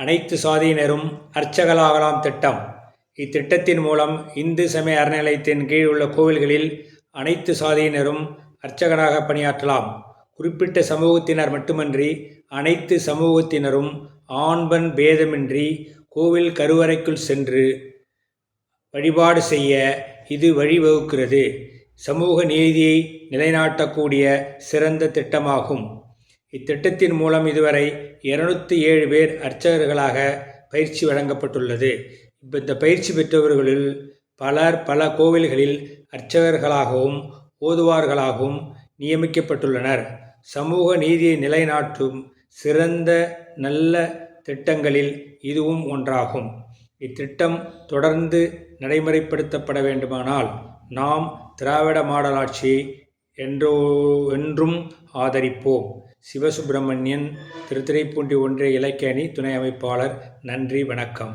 அனைத்து சாதியினரும் அர்ச்சகர்களாகலாம் திட்டம். இத்திட்டத்தின் மூலம் இந்து சமய அறநிலையத்தின் கீழ் உள்ள கோவில்களில் அனைத்து சாதியினரும் அர்ச்சகராக பணியாற்றலாம். குறிப்பிட்ட சமூகத்தினர் மட்டுமன்றி அனைத்து சமூகத்தினரும் ஆண் பெண் பேதமின்றி கோவில் கருவறைக்குள் சென்று வழிபாடு செய்ய இது வழிவகுக்கிறது. சமூக நீதியை நிலைநாட்டக்கூடிய சிறந்த திட்டமாகும். இத்திட்டத்தின் மூலம் இதுவரை 207 பேர் அர்ச்சகர்களாக பயிற்சி வழங்கப்பட்டுள்ளது. இந்த பயிற்சி பெற்றவர்களில் பலர் பல கோவில்களில் அர்ச்சகர்களாகவும் ஓதுவார்களாகவும் நியமிக்கப்பட்டுள்ளனர். சமூக நீதியை நிலைநாட்டும் சிறந்த நல்ல திட்டங்களில் இதுவும் ஒன்றாகும். இத்திட்டம் தொடர்ந்து நடைமுறைப்படுத்தப்பட வேண்டுமானால் நாம் திராவிட மாடல் ஆட்சியை என்றும் ஆதரிப்போம். சிவசுப்பிரமணியன், திருத்துறைப்பூண்டி ஒன்றிய இலக்கிய அணி துணை அமைப்பாளர். நன்றி, வணக்கம்.